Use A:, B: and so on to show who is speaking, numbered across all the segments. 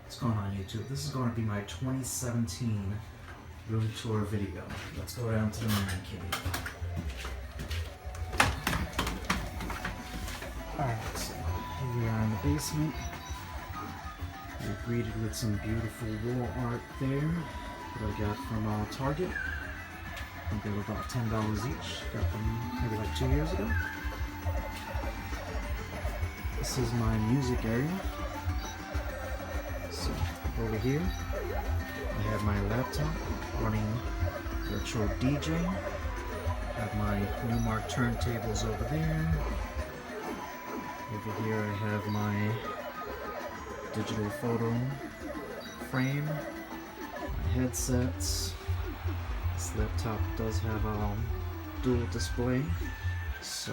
A: What's going on YouTube? This is going to be my 2017 room tour video. Let's go down to the man cave. Alright, so here we are in the basement. We're greeted with some beautiful wall art there that I got from Target. I think they were about $10 each. Got them maybe like 2 years ago. This is my music area. So over here, I have my laptop running virtual DJ. I have my Newmark turntables over there. Over here I have my digital photo frame, my headsets. This laptop does have a dual display, so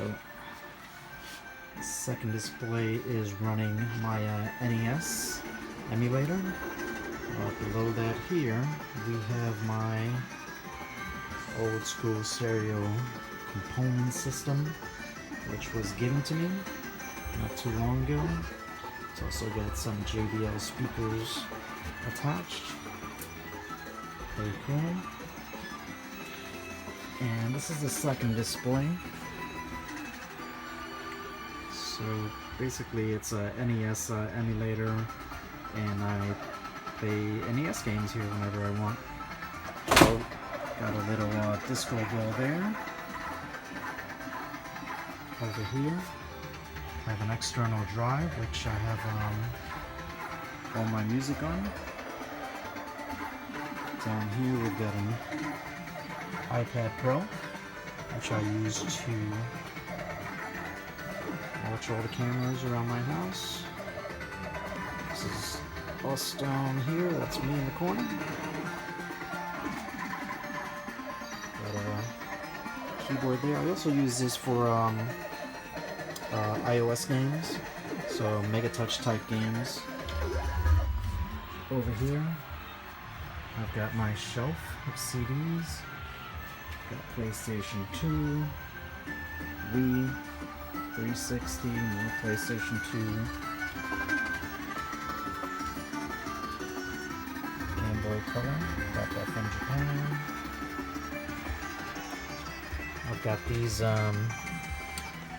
A: the second display is running my NES emulator. Below that here we have my old school stereo component system, which was given to me not too long ago. It's also got some JBL speakers attached. Very cool. And this is the second display. So basically it's a NES emulator, and I play NES games here whenever I want. So got a little disco ball there. Over here I have an external drive which I have all my music on. Down here we've got an iPad Pro, which I use to watch all the cameras around my house. This is us down here, that's me in the corner. Got a keyboard there. I also use this for iOS games, so Mega Touch type games. Over here I've got my shelf of CDs. Got PlayStation 2, Wii, 360, more PlayStation 2, Game Boy Color, got that from Japan. I've got these, I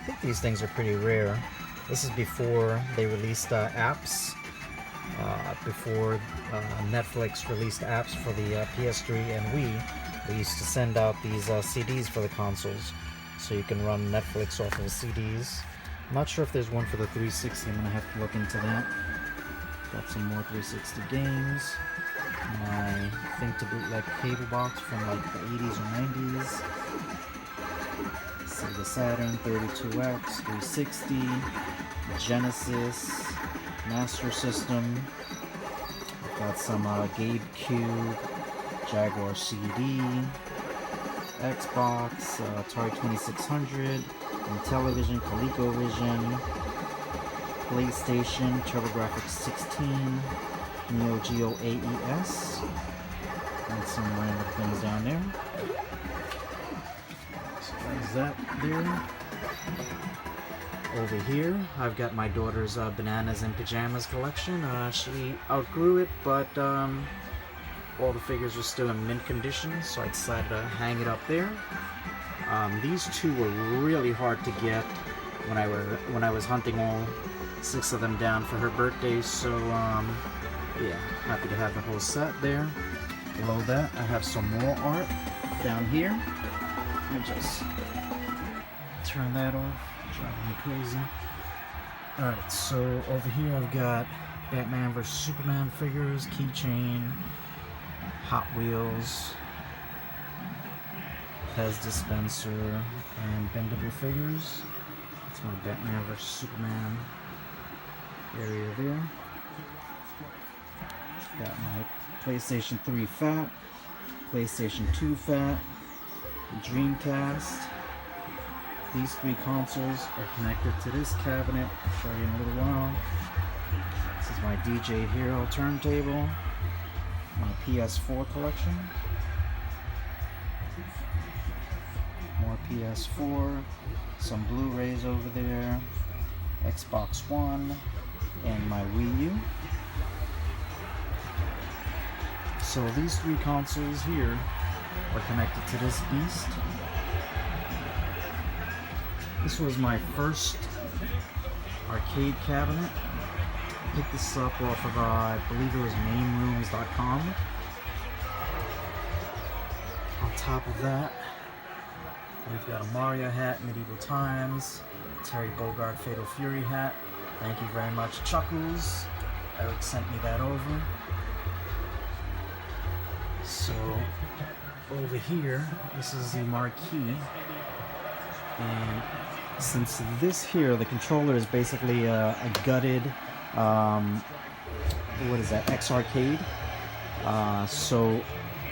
A: think these things are pretty rare. This is before they released apps, before Netflix released apps for the PS3 and Wii. They used to send out these CDs for the consoles, so you can run Netflix off of the CDs. I'm not sure if there's one for the 360, I'm going to have to look into that. Got some more 360 games. My Think to Bootleg cable box from like the 80s or 90s. Sega Saturn, 32X, 360, Genesis, Master System. I've got some GameCube, Jaguar CD, Xbox, Atari 2600, Intellivision, ColecoVision, PlayStation, TurboGrafx 16, Neo Geo AES, and some random things down there. So there's that there. Over here, I've got my daughter's Bananas and Pajamas collection. She outgrew it, but all the figures are still in mint condition, so I decided to hang it up there. These two were really hard to get when I was hunting all 6 of them down for her birthday, so yeah, happy to have the whole set there. Below that, I have some more art down here. Let me just turn that off, driving me crazy. Alright, so over here I've got Batman vs Superman figures, keychain, Hot Wheels, Pez dispenser, and bendable figures. That's my Batman vs Superman area there. Got my PlayStation 3 Fat, PlayStation 2 Fat, Dreamcast. These 3 consoles are connected to this cabinet. I'll show you in a little while. This is my DJ Hero turntable. My PS4 collection. More PS4, some Blu-rays over there, Xbox One, and my Wii U. So these 3 consoles here are connected to this beast. This was my first arcade cabinet. I picked this up off of, I believe it was mainrooms.com. On top of that, we've got a Mario hat, Medieval Times, Terry Bogard Fatal Fury hat. Thank you very much, Chuckles. Eric sent me that over. So, over here, this is the marquee. And since this here, the controller is basically a gutted, what is that, X-Arcade. So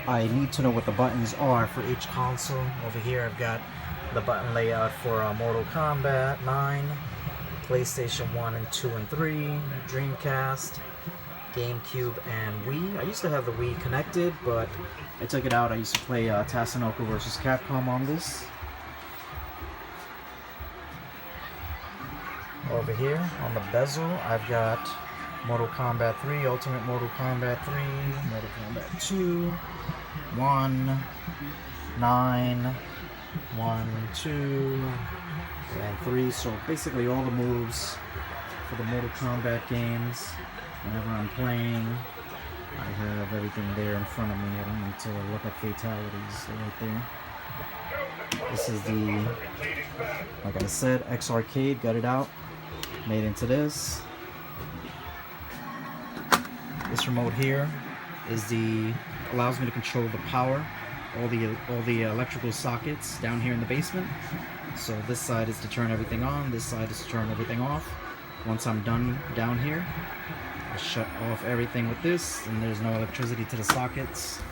A: I need to know what the buttons are for each console. Over here I've got the button layout for Mortal Kombat 9, PlayStation 1 and 2 and 3, Dreamcast, GameCube, and Wii. I used to have the Wii connected, but I took it out. I used to play Tatsunoko vs. Capcom on this. Over here on the bezel, I've got Mortal Kombat 3, Ultimate Mortal Kombat 3, Mortal Kombat 2, 1, 9, 1, 2, and 3. So basically all the moves for the Mortal Kombat games. Whenever I'm playing, I have everything there in front of me. I don't need to look at fatalities. They're right there. This is the, like I said, X-Arcade, got it out, made into this. This remote here is allows me to control the power, all the electrical sockets down here in the basement. So this side is to turn everything on, this side is to turn everything off. Once I'm done down here, I shut off everything with this, and there's no electricity to the sockets.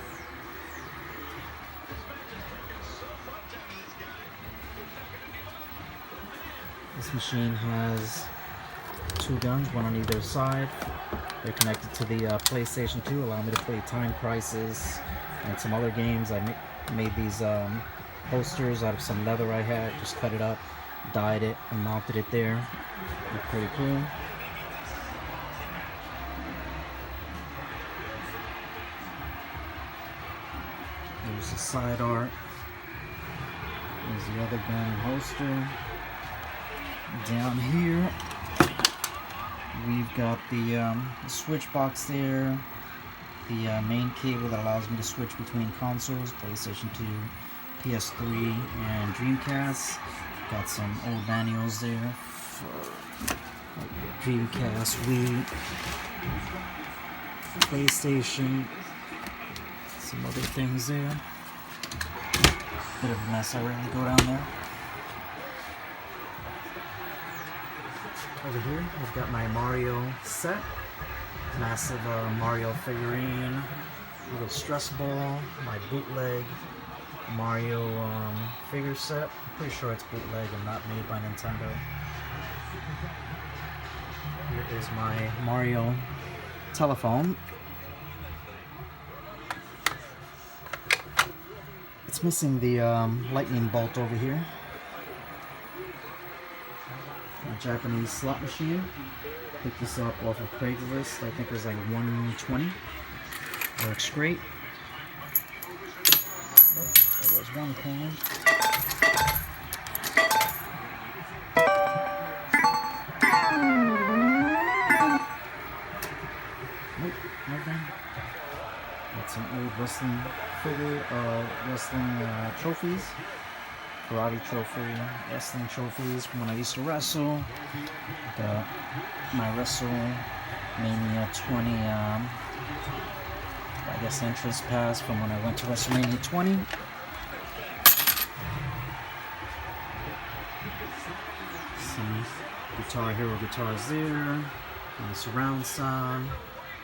A: This machine has 2 guns, one on either side. They're connected to the PlayStation 2, allow me to play Time Crisis and some other games. I made these posters out of some leather I had, just cut it up, dyed it, and mounted it there. They're pretty cool. There's the side art. There's the other gun holster. Down here, we've got the switch box there, the main cable that allows me to switch between consoles, PlayStation 2, PS3, and Dreamcast. Got some old manuals there for Dreamcast, Wii, PlayStation, some other things there. Bit of a mess, I rarely go down there. Over here, I've got my Mario set. Massive Mario figurine, little stress ball, my bootleg Mario figure set. I'm pretty sure it's bootleg and not made by Nintendo. Here is my Mario telephone. It's missing the lightning bolt over here. A Japanese slot machine. Picked this up off of Craigslist. I think it was like $120. Works great. Oh, there goes one coin. Nope, nothing. Got some old wrestling trophies. Karate trophy, wrestling trophies from when I used to wrestle. Got my WrestleMania 20, I guess, entrance pass from when I went to WrestleMania 20. Some Guitar Hero guitars there, and the surround sound,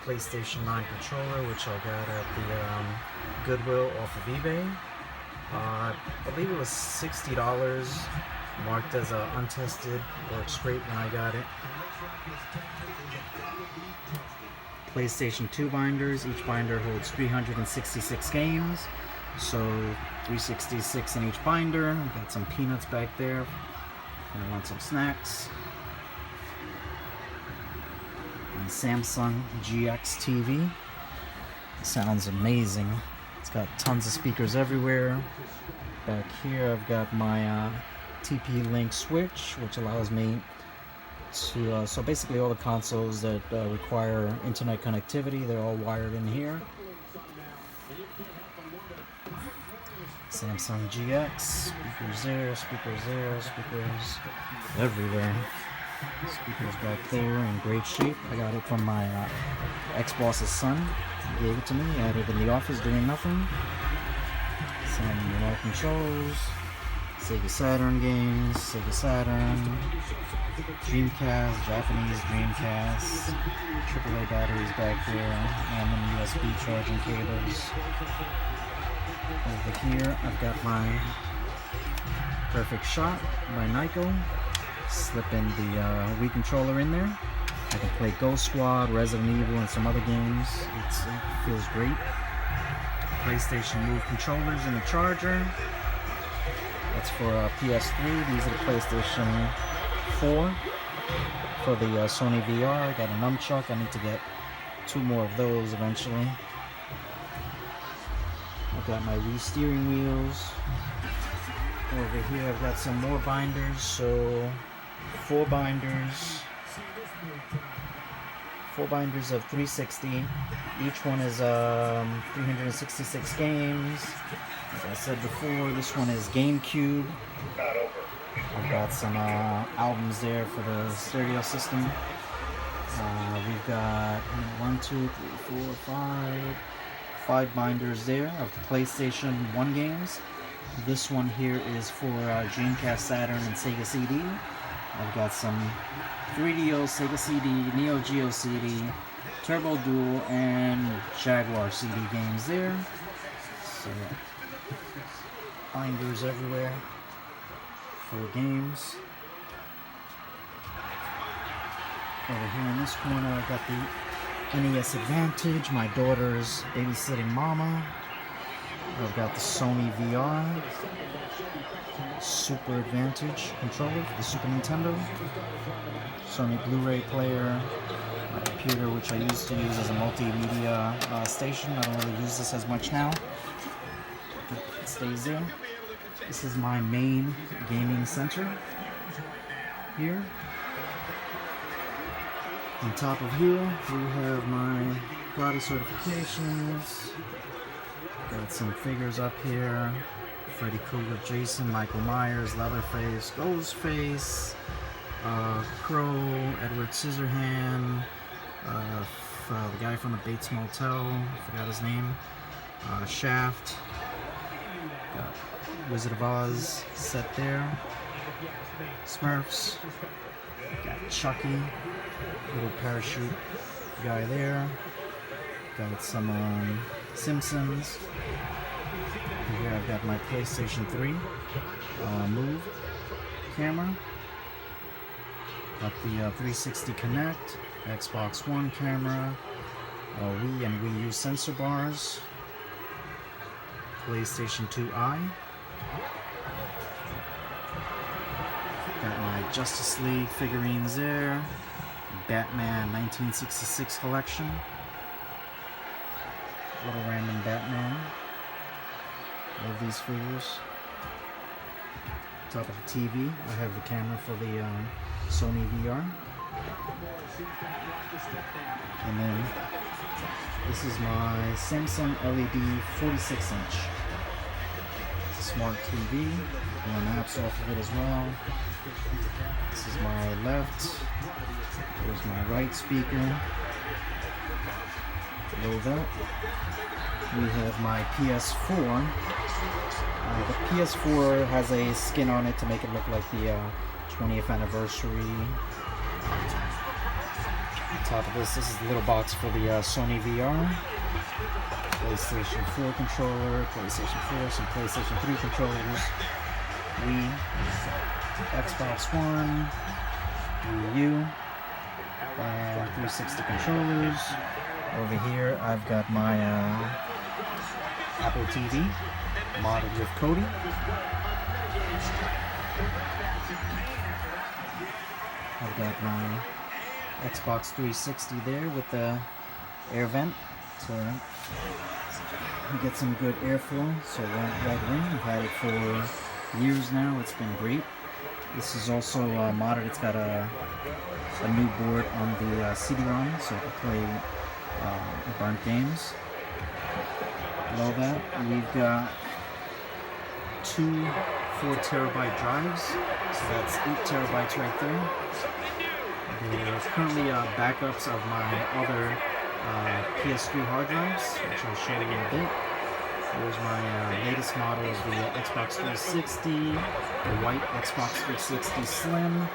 A: PlayStation 9 controller, which I got at the Goodwill off of eBay. I believe it was $60, marked as untested. Works great when I got it. PlayStation 2 binders. Each binder holds 366 games, so 366 in each binder. Got some peanuts back there. I want some snacks. And Samsung GX TV. Sounds amazing. It's got tons of speakers everywhere. Back here I've got my TP-Link switch, which allows me to, so basically all the consoles that require internet connectivity, they're all wired in here. Samsung GX, speakers there, speakers everywhere. Speakers back there in great shape. I got it from my ex-boss's son. He gave it to me. I had it in the office doing nothing. Some remote controls, Sega Saturn games, Sega Saturn, Dreamcast, Japanese Dreamcast, AAA batteries back there, and USB charging cables. Over here, I've got my Perfect Shot by Nyko. Slip in the Wii controller in there. I can play Ghost Squad, Resident Evil, and some other games. It feels great. PlayStation Move controllers and the charger. That's for PS3. These are the PlayStation 4 for the Sony VR. I got a nunchuck. I need to get 2 more of those eventually. I've got my Wii steering wheels. Over here I've got some more binders, so 4 binders. 4 binders of 360. Each one is 366 games. Like I said before, this one is GameCube. I've got some albums there for the stereo system. We've got 1, 2, 3, 4, 5 binders there of the PlayStation 1 games. This one here is for Dreamcast, Saturn, and Sega CD. I've got some 3DO, Sega CD, Neo Geo CD, Turbo Duel, and Jaguar CD games there. So, binders everywhere for games. Over here in this corner, I've got the NES Advantage, my daughter's babysitting mama. I've got the Sony VR Super Advantage controller for the Super Nintendo. Sony Blu-ray player. My computer, which I used to use as a multimedia station. I don't really use this as much now. It stays there. This is my main gaming center here. On top of here, we have my karate certifications. Got some figures up here. Freddy Krueger, Jason, Michael Myers, Leatherface, Ghostface, Crow, Edward Scissorhand, the guy from the Bates Motel, I forgot his name, Shaft, got Wizard of Oz set there, Smurfs, got Chucky, little parachute guy there, got some Simpsons. Here I've got my PlayStation 3 Move camera, got the 360 Connect, Xbox One camera, Wii and Wii U sensor bars, PlayStation 2i, got my Justice League figurines there, Batman 1966 collection, little random Batman. Love these figures. Top of the TV, I have the camera for the Sony VR. And then this is my Samsung LED 46 inch. It's a smart TV. Run apps off of it as well. This is my left. There's my right speaker. Below that, we have my PS4. The PS4 has a skin on it to make it look like the 20th anniversary. On top of this is the little box for the Sony VR. PlayStation 4 controller, PlayStation 4, some PlayStation 3 controllers, Wii, Xbox One, Wii U, and 360 controllers. Over here I've got my Apple TV modded with Kodi. I've got my Xbox 360 there with the air vent to get some good airflow, so right ring. I've had it for years now. It's been great. This is also modded. It's got a new board on the CD-ROM, so I can play burnt games. Below that, we've got two 4TB drives, so that's 8 terabytes right there. They're currently backups of my other PS3 hard drives, which I'll show you in a bit. Here's my latest models, the Xbox 360, the white Xbox 360 Slim,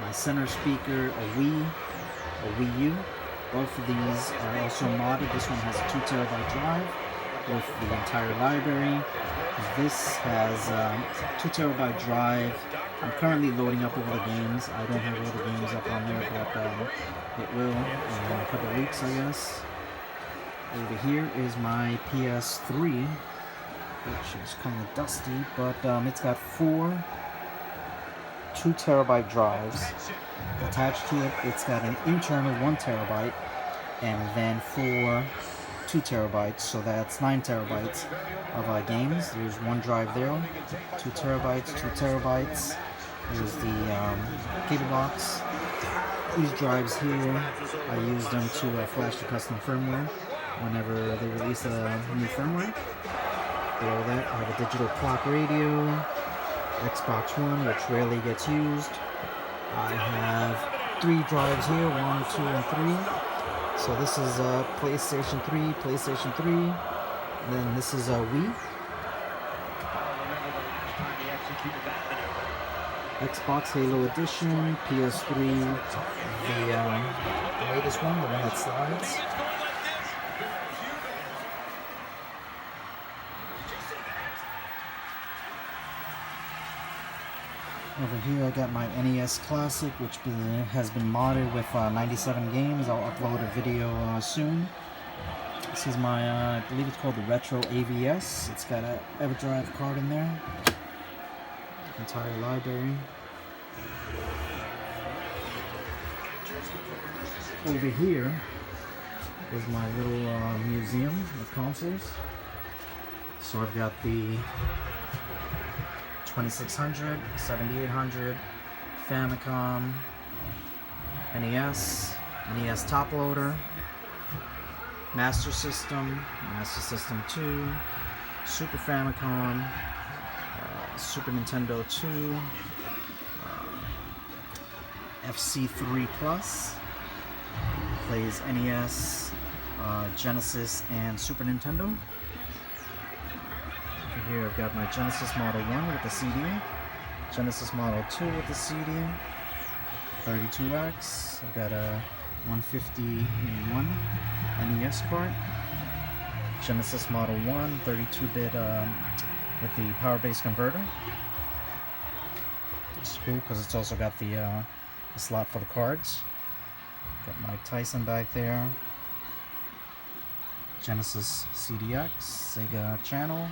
A: my center speaker, a Wii U. Both of these are also modded. This one has a 2 terabyte drive with the entire library. This has a 2 terabyte drive. I'm currently loading up all the games. I don't have all the games up on there, but it will in a couple of weeks, I guess. Over here is my PS3, which is kind of dusty, but it's got 4 2 terabyte drives attached to it. It's got an internal 1 terabyte and then 4 2 terabytes, so that's 9 terabytes of games. There's one drive there, 2 terabytes, 2 terabytes. Here's the cable box. These drives here, I use them to flash the custom firmware whenever they release a new firmware. Below that, I have a digital clock radio, Xbox One, which rarely gets used. I have 3 drives here, 1, 2, and 3. So this is PlayStation 3, PlayStation 3, and then this is Wii. Xbox Halo Edition, PS3, the latest one, the one that slides. Over here I got my NES Classic, which has been modded with 97 games. I'll upload a video soon. This is my, I believe it's called the Retro AVS. It's got an EverDrive card in there. Entire library. Over here is my little museum of consoles. So I've got the 2600, 7800, Famicom, NES, NES Top Loader, Master System, Master System 2, Super Famicom, Super Nintendo 2, FC3 Plus, plays NES, Genesis, and Super Nintendo. Here I've got my Genesis Model 1 with the CD, Genesis Model 2 with the CD, 32X, I've got a 150-in-1 NES cart, Genesis Model 1, 32-bit with the power base converter. It's cool because it's also got the slot for the cards. Got Mike Tyson back there, Genesis CDX, Sega Channel,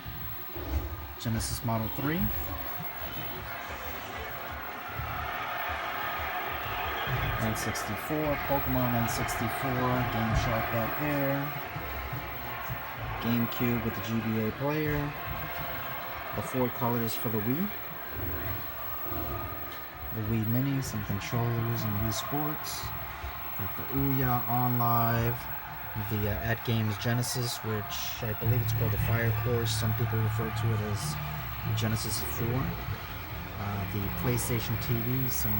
A: Genesis Model 3, N64, Pokemon N64, Game Shark back there, GameCube with the GBA player, the 4 colors for the Wii, the Wii Mini, some controllers, and Wii Sports, got the Ouya OnLive, the At Games Genesis, which I believe it's called the Fire Course. Some people refer to it as the Genesis 4. The PlayStation TV, some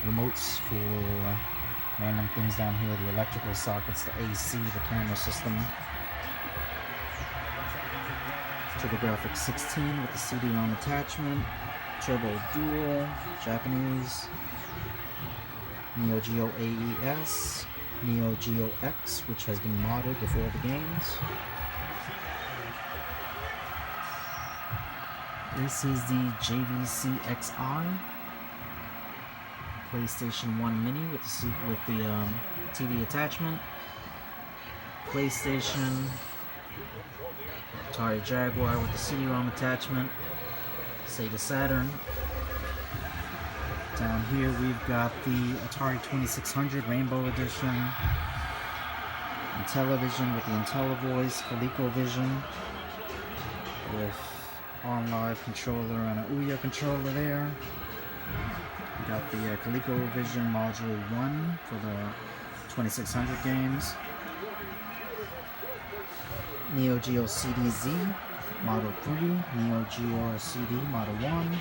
A: remotes for random things down here, the electrical sockets, the AC, the camera system. TurboGrafx 16 with the CD-ROM attachment, Turbo Dual, Japanese, Neo Geo AES, Neo Geo X, which has been modded with all the games. This is the JVC XI, PlayStation 1 Mini with the TV attachment, PlayStation, Atari Jaguar with the CD-ROM attachment, Sega Saturn. Down here we've got the Atari 2600 Rainbow Edition, Intellivision with the IntelliVoice, ColecoVision with OnLive controller and a Ouya controller there. We got the ColecoVision Module 1 for the 2600 games. Neo Geo CD-Z Model 3, Neo Geo CD Model 1,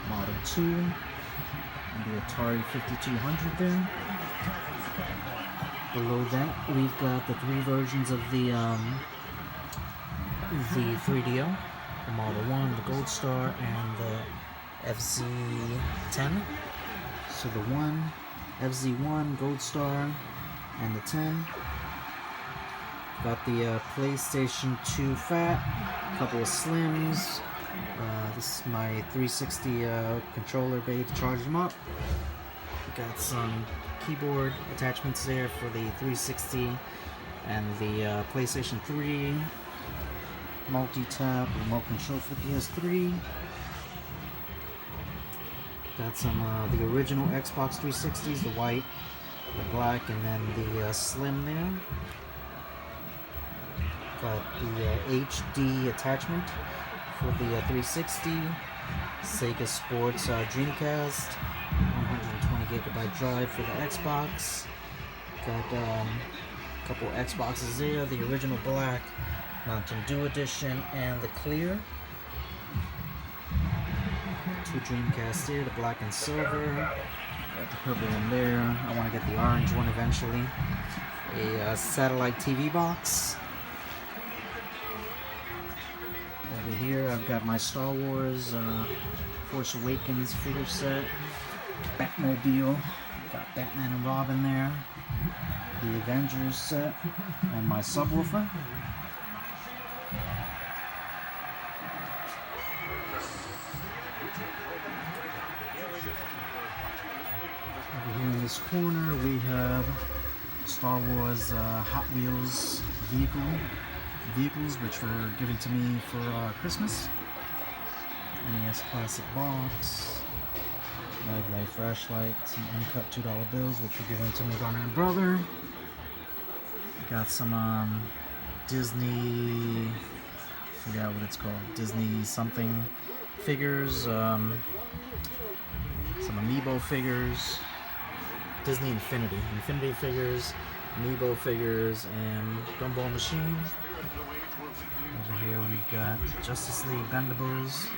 A: Model 2, and the Atari 5200 there. Below that, we've got the three versions of the 3DO, the Model 1, the Gold Star, and the FZ10. So the 1, FZ1, Gold Star, and the 10. Got the PlayStation 2 Fat, a couple of Slims. This is my 360 controller bay to charge them up. Got some keyboard attachments there for the 360 and the PlayStation 3. Multi-tap remote control for the PS3. Got some the original Xbox 360s, the white, the black, and then the Slim there. Got the HD attachment for the 360, Sega Sports Dreamcast, 120GB drive for the Xbox. Got a couple Xboxes there, the original black, Mountain Dew edition, and the clear. Two Dreamcasts there, the black and silver. Got the purple one there. I want to get the orange one eventually. A satellite TV box. Over here I've got my Star Wars Force Awakens figure set, Batmobile, got Batman and Robin there, the Avengers set, and my subwoofer. Over here in this corner we have Star Wars Hot Wheels vehicles which were given to me for Christmas. NES Classic Box, Live flashlight, some uncut $2 bills which were given to me by my brother. Got some Disney, I forgot what it's called, Disney something figures, some Amiibo figures, Disney Infinity figures, Amiibo figures, and Gumball Machine. Over here we've got Justice League Bendables,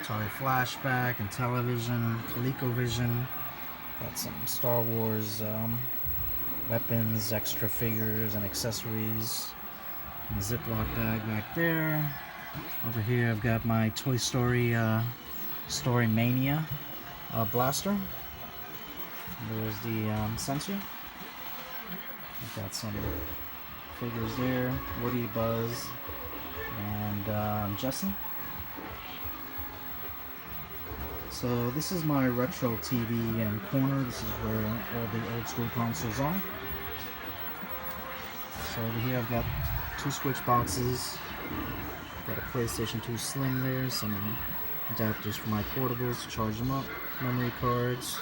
A: Atari Flashback, and Intellivision, ColecoVision. Got some Star Wars weapons, extra figures, and accessories. And a Ziploc bag back there. Over here I've got my Toy Story Story Mania blaster. There's the sensor. I've got some figures there, Woody, Buzz, and Jesse. So this is my retro TV and corner. This is where all the old school consoles are. So over here I've got two switch boxes. Got a PlayStation 2 Slim there, some adapters for my portables to charge them up, memory cards,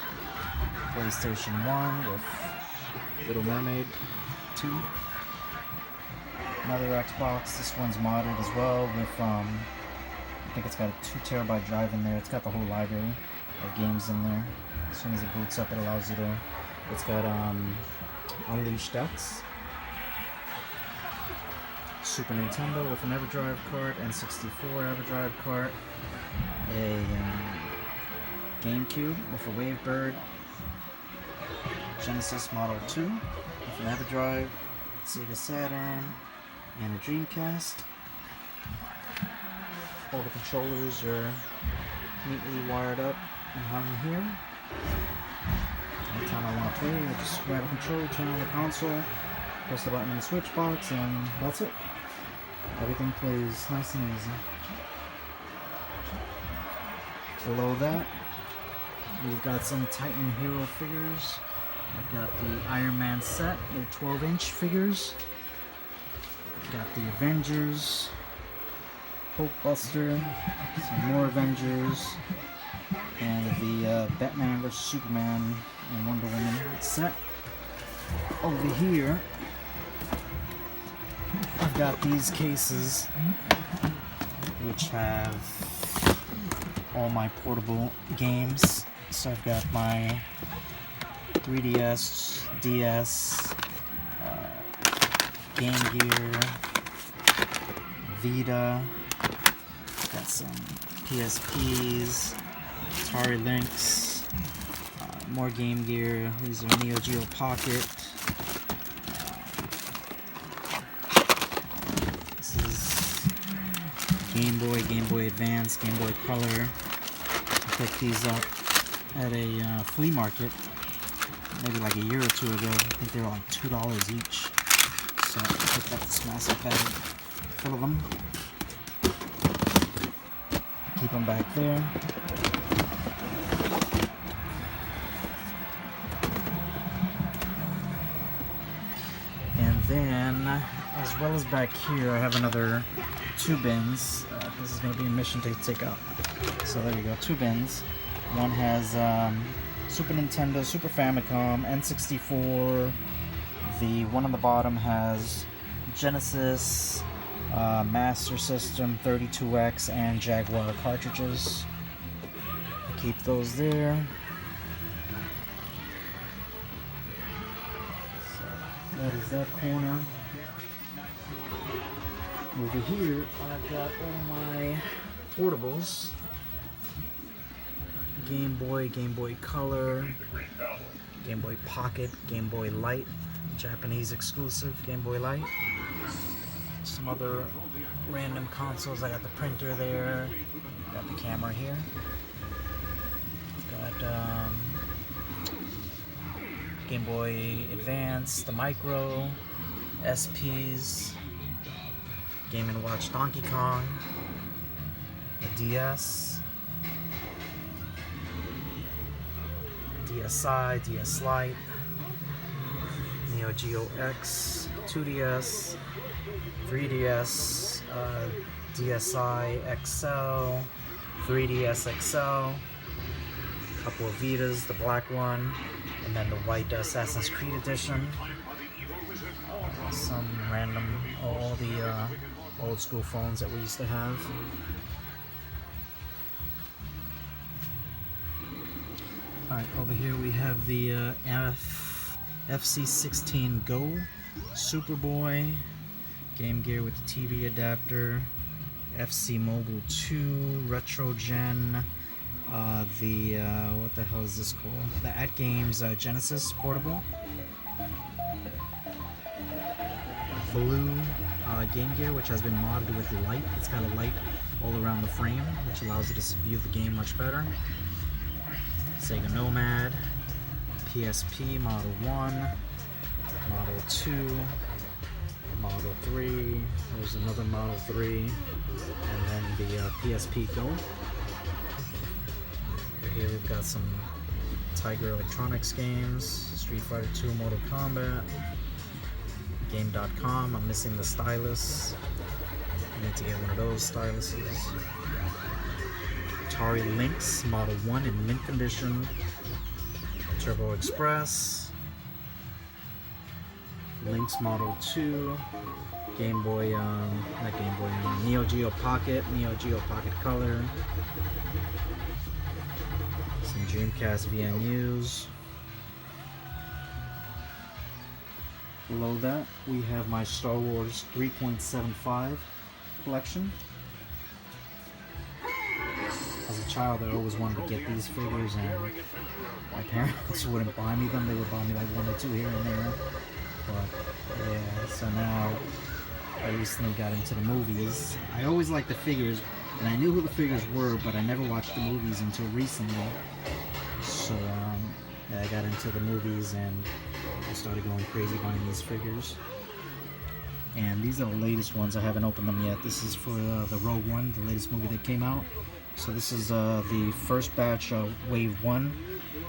A: PlayStation 1 with Little Mermaid 2. Another Xbox, this one's modded as well with, I think it's got a 2TB drive in there. It's got the whole library of games in there. As soon as it boots up, it allows you to, it's got Unleashed X, Super Nintendo with an EverDrive cart, N64 EverDrive cart, a GameCube with a Wavebird, Genesis Model 2 with an EverDrive, Sega Saturn, and a Dreamcast. All the controllers are neatly wired up and hung here. Anytime I want to play, I just grab a controller, turn on the console, press the button in the switch box, and that's it. Everything plays nice and easy. Below that, we've got some Titan Hero figures. I've got the Iron Man set, they're 12-inch figures. Got the Avengers, Hulkbuster, some more Avengers, and the Batman vs Superman and Wonder Woman set. Over here, I've got these cases which have all my portable games. So I've got my 3DS, DS, Game Gear, Vita, got some PSPs, Atari Lynx, more Game Gear. These are Neo Geo Pocket. This is Game Boy Advance, Game Boy Color. I picked these up at a flea market maybe like a year or two ago. I think they were like $2 each. So I picked up this massive bag full of them. Keep them back there. And then, as well as back here, I have another 2 bins. This is going to be a mission to take out. So there you go, 2 bins. One has Super Nintendo, Super Famicom, N64. The one on the bottom has Genesis, Master System, 32X, and Jaguar cartridges. Keep those there. So that is that corner. Over here, I've got all my portables. Game Boy Color, Game Boy Pocket, Game Boy Light, Japanese exclusive Game Boy Light. Some other random consoles. I got the printer there, got the camera here. Got Game Boy Advance, the Micro, SPs, Game & Watch Donkey Kong, the DS, DSi, DS Lite, Neo Geo X, 2DS, 3DS, DSi XL, 3DS XL, a couple of Vitas, the black one, and then the white Assassin's Creed edition. Some random, all the old school phones that we used to have. Alright, over here we have the FC16 Go, Superboy, Game Gear with the TV adapter, FC Mobile 2, Retro Gen, what the hell is this called? The At Games Genesis Portable, Blue Game Gear, which has been modded with light. It's got a light all around the frame, which allows you to view the game much better. Sega Nomad, PSP Model 1, Model 2, Model 3, there's another Model 3, and then the PSP Go. Here we've got some Tiger Electronics games, Street Fighter 2, Mortal Kombat, Game.com. I'm missing the stylus. I need to get one of those styluses. Atari Lynx Model 1 in mint condition. Turbo Express. Lynx Model 2. Game Boy, not Game Boy, Neo Geo Pocket, Neo Geo Pocket Color. Some Dreamcast VMUs. Below that, we have my Star Wars 3.75 collection. As a child, I always wanted to get these figures, and my parents wouldn't buy me them. They would buy me like 1 or 2 here and there. But yeah, so now I recently got into the movies. I always liked the figures, and I knew who the figures were, but I never watched the movies until recently. So yeah, I got into the movies and I started going crazy buying these figures. And these are the latest ones. I haven't opened them yet. This is for the Rogue One, the latest movie that came out. So this is the first batch of Wave 1,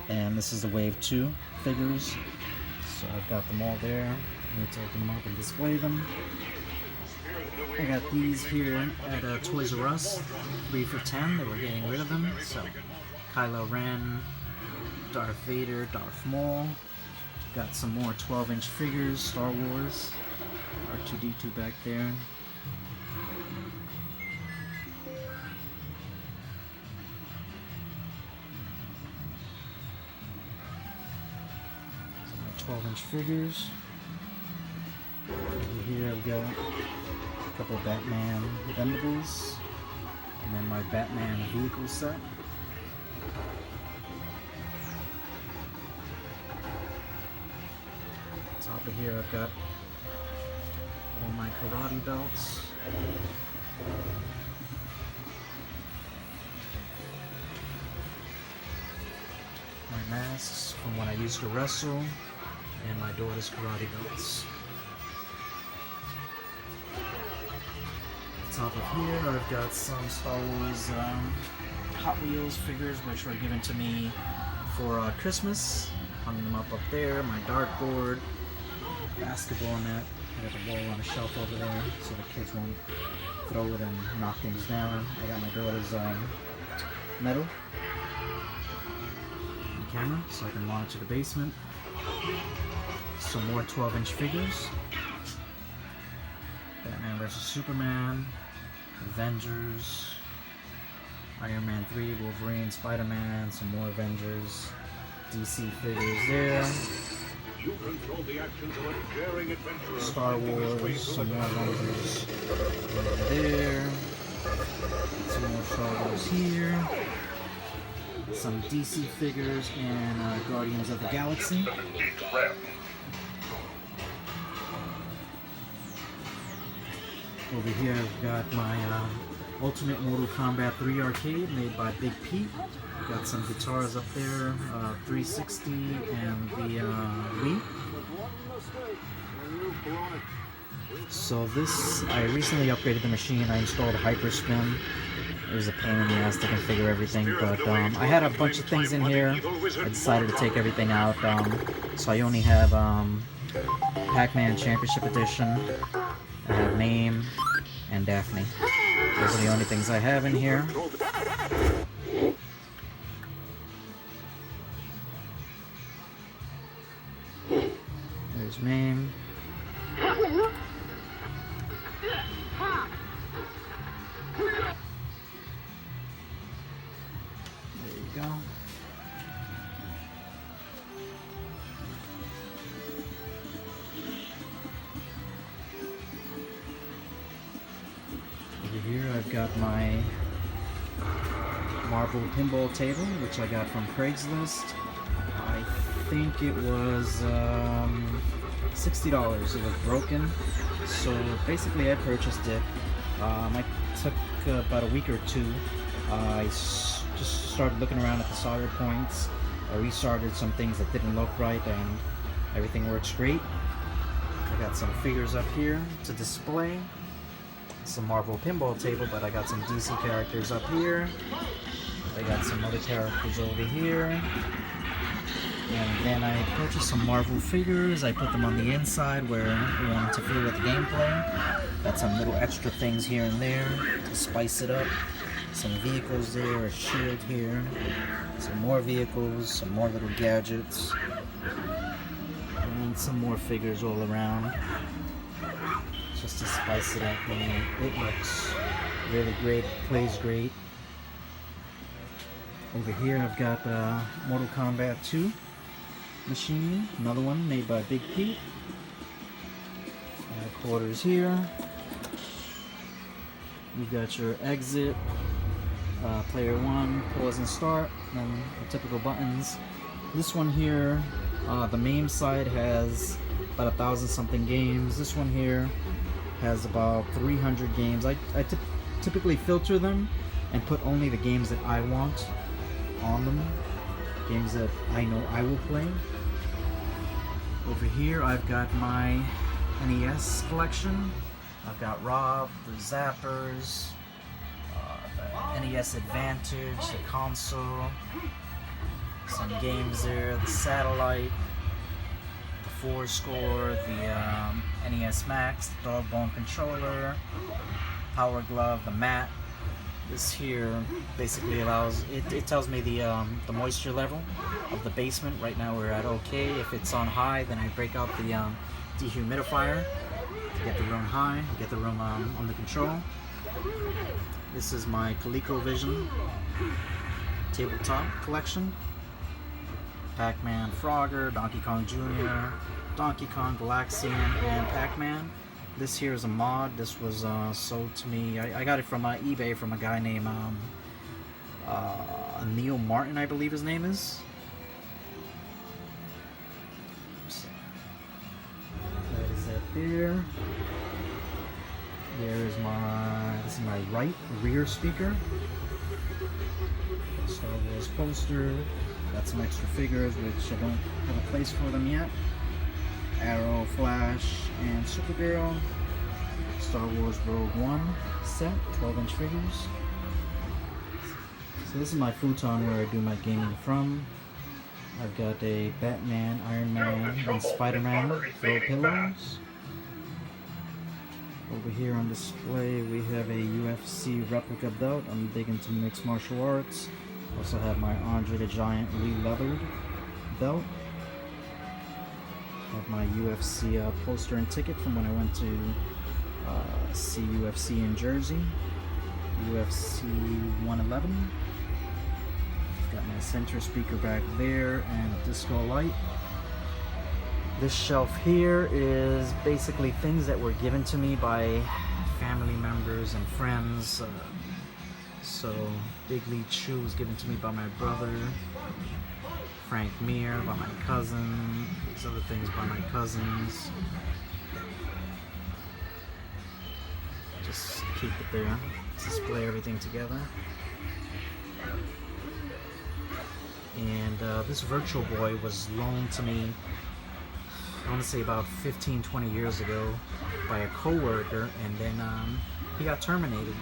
A: and this is the Wave 2 figures. So I've got them all there. I need to open them up and display them. I got these here at Toys R Us, 3 for $10. They were getting rid of them. So Kylo Ren, Darth Vader, Darth Maul. Got some more 12-inch figures, Star Wars, R2-D2 back there. Some my 12-inch figures. Over here I've got a couple Batman vendables, and then my Batman vehicle set. Top of here I've got all my karate belts. My masks from when I used to wrestle, and my daughter's karate belts. Top of here I've got some Star Wars Hot Wheels figures which were given to me for Christmas. Hung them up there, my dartboard, basketball net. I got the ball on a shelf over there so the kids won't throw it and knock things down. I got my daughter's medal and camera so I can monitor the basement. Some more 12-inch figures. Batman vs. Superman, Avengers, Iron Man 3, Wolverine, Spider-Man, some more Avengers, DC figures there.
B: You control the actions of a daring adventurer.
A: Star Wars, some more Avengers there. Some more Star Wars here. Some DC figures and Guardians of the Galaxy. Over here I've got my Ultimate Mortal Kombat 3 arcade made by Big Pete. Got some guitars up there, 360 and the Wii. So this, I recently upgraded the machine. I installed Hyperspin. It was a pain in the ass to configure everything, but I had a bunch of things in here. I decided to take everything out, so I only have Pac-Man Championship Edition. I have Name and Daphne. Those are the only things I have in here. There's Mame. There you go. Over here I've got my marble pinball table, which I got from Craigslist. I think it was $60. It was broken, so basically I purchased it. I took about a week or two. I just started looking around at the solder points. I restarted some things that didn't look right, and everything works great. I got some figures up here to display. Some Marvel pinball table, but I got some DC characters up here. I got some other characters over here. And then I purchased some Marvel figures. I put them on the inside where I wanted to feel with the gameplay. Got some little extra things here and there to spice it up. Some vehicles there, a shield here. Some more vehicles, some more little gadgets. And some more figures all around. Just to spice it up, man. It looks really great, plays great. Over here I've got Mortal Kombat 2 machine, another one made by Big Pete. Quarters here. You've got your exit, player 1, pause and start, and the typical buttons. This one here, the main side has about 1,000 something games. This one here has about 300 games. I typically filter them and put only the games that I want on them, games that I know I will play. Over here I've got my NES collection. I've got Rob, the Zappers, the NES Advantage, the console, some games there, the Satellite, the Fourscore, the NES Max, the Dog Bone controller, Power Glove, the mat. This here basically allows, it tells me the moisture level of the basement. Right now we're at okay. If it's on high, then I break out the dehumidifier to get the room high, get the room under control. This is my ColecoVision tabletop collection. Pac-Man, Frogger, Donkey Kong Jr., Donkey Kong, Galaxian, and Pac-Man. This here is a mod. This was sold to me. I got it from eBay from a guy named Neil Martin, I believe his name is. That is that there. This is my right rear speaker. Star Wars poster. Got some extra figures, which I don't have a place for them yet. Arrow, Flash, and Supergirl. Star Wars Rogue One set, 12-inch figures. So this is my futon where I do my gaming from. I've got a Batman, Iron Man, and Spider-Man throw pillows. Over here on display we have a UFC replica belt. I'm big into mixed martial arts. Also have my Andre the Giant Lee leathered belt. Have my UFC poster and ticket from when I went to see UFC in Jersey. UFC 111. Got my center speaker back there and a disco light. This shelf here is basically things that were given to me by family members and friends. So Big League Chew was given to me by my brother. Frank Mir by my cousin. These other things by my cousins. Just keep it there. Display everything together. And this Virtual Boy was loaned to me, I want to say about 15-20 years ago by a co-worker, and then he got terminated.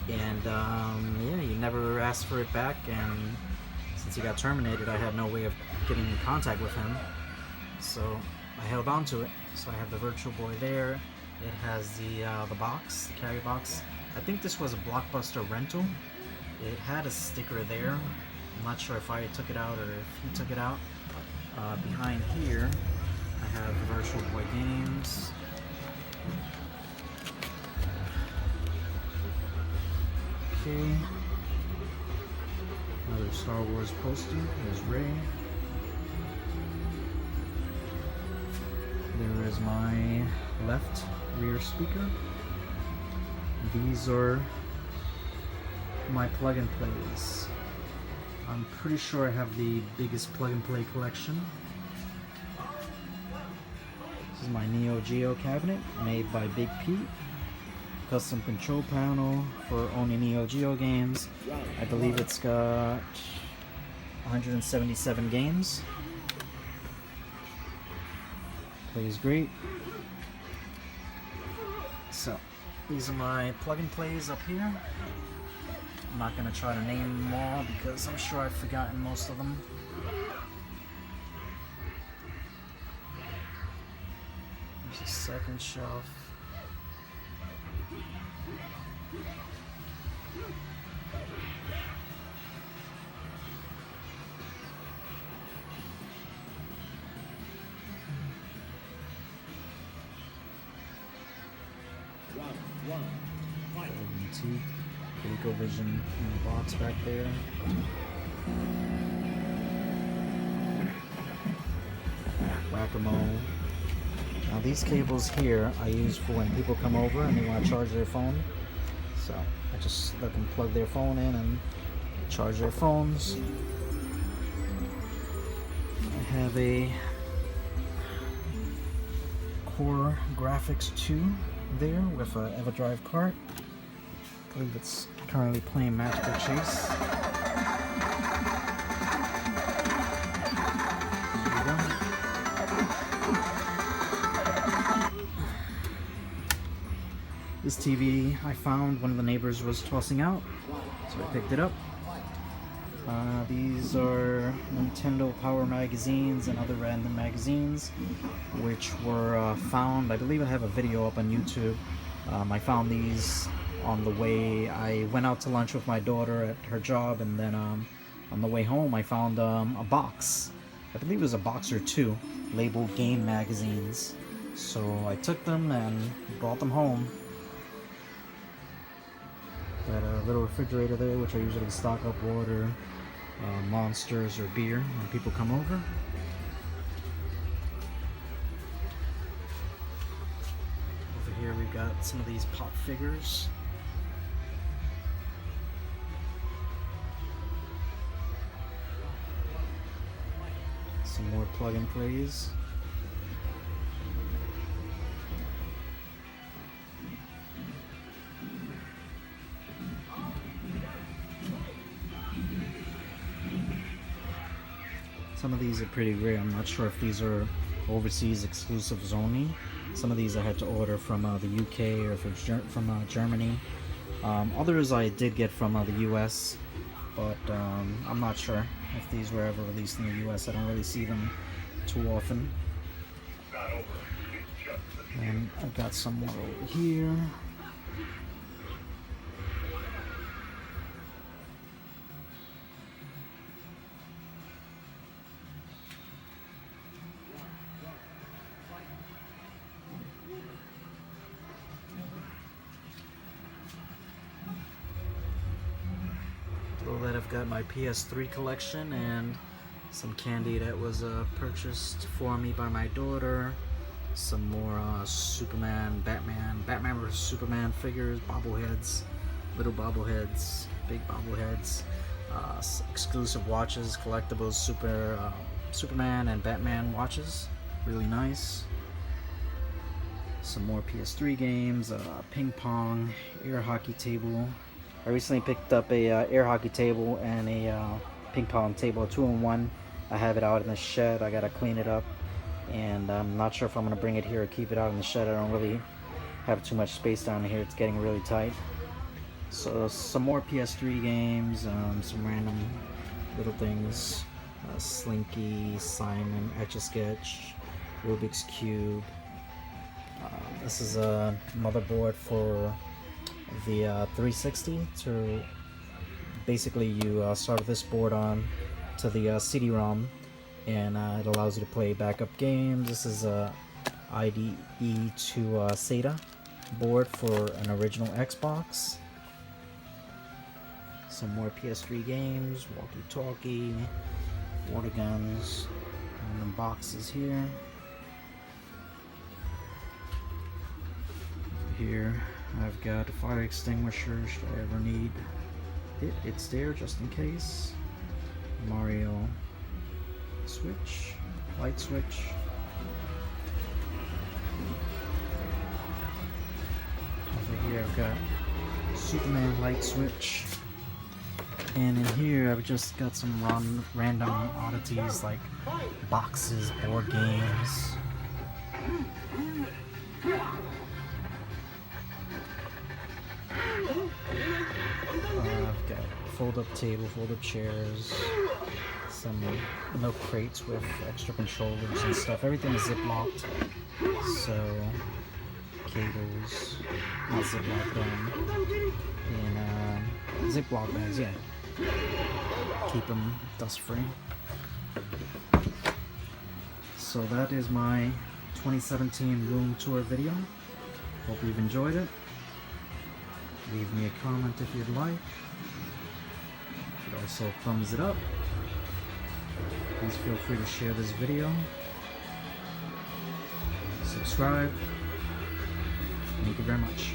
A: And yeah, he never asked for it back, and since he got terminated I had no way of getting in contact with him, so I held on to it. So I have the Virtual Boy there. It has the box, the carry box. I think this was a Blockbuster rental. It had a sticker there. I'm not sure if I took it out or if he took it out. Behind here I have the Virtual Boy games. Okay. Another Star Wars poster. There's Rey. There is my left rear speaker. These are my plug and plays. I'm pretty sure I have the biggest plug and play collection. This is my Neo Geo cabinet made by Big Pete. Custom control panel for only Neo Geo games. I believe it's got 177 games. Plays great. So, these are my plug and plays up here. I'm not going to try to name them all because I'm sure I've forgotten most of them. There's a second shelf. ColecoVision in the box back there. Whack-a-mole. Now these cables here I use for when people come over and they want to charge their phone. So I just let them plug their phone in and charge their phones. I have a Core Graphics 2 there with a EverDrive cart. I believe it's currently playing Magical Chase. This TV I found one of the neighbors was tossing out, so I picked it up. These are Nintendo Power magazines and other random magazines, which were found, I believe I have a video up on YouTube. I found these on the way. I went out to lunch with my daughter at her job, and then on the way home I found a box. I believe it was a box or two labeled game magazines. So I took them and brought them home. Got a little refrigerator there, which I usually stock up water, monsters, or beer when people come over. Over here we've got some of these pop figures. Some more plug and plays. Some of these are pretty rare. I'm not sure if these are overseas exclusives only. Some of these I had to order from the UK or from Germany. Others I did get from the US, but I'm not sure if these were ever released in the US. I don't really see them too often. And I've got some more over here. Below that I've got my PS3 collection and some candy that was purchased for me by my daughter. Some more Superman, Batman vs Superman figures, bobbleheads, little bobbleheads, big bobbleheads, exclusive watches, collectibles, Superman and Batman watches, really nice. Some more PS3 games, ping pong, air hockey table. I recently picked up a air hockey table and a ping pong table, 2-in-1. I have it out in the shed. I gotta clean it up, and I'm not sure if I'm gonna bring it here or keep it out in the shed. I don't really have too much space down here. It's getting really tight. So some more PS3 games, some random little things, Slinky, Simon, Etch-a-Sketch, Rubik's Cube. This is a motherboard for the 360. To basically you solder this board on to the CD-ROM, and it allows you to play backup games. This is a IDE to SATA board for an original Xbox. Some more PS3 games, walkie-talkie, water guns, and boxes here. Here I've got a fire extinguisher should I ever need it. It's there just in case. Mario switch, light switch. Over here I've got Superman light switch. And in here I've just got some random oddities like boxes, board games. I've got fold-up table, fold-up chairs, some milk crates with extra controllers and stuff. Everything is zip-locked, so cables, not zip-locked, in zip-lock bags, yeah. Keep them dust-free. So that is my 2017 room tour video. Hope you've enjoyed it. Leave me a comment if you'd like. You could also thumbs it up. Please feel free to share this video. Subscribe. Thank you very much.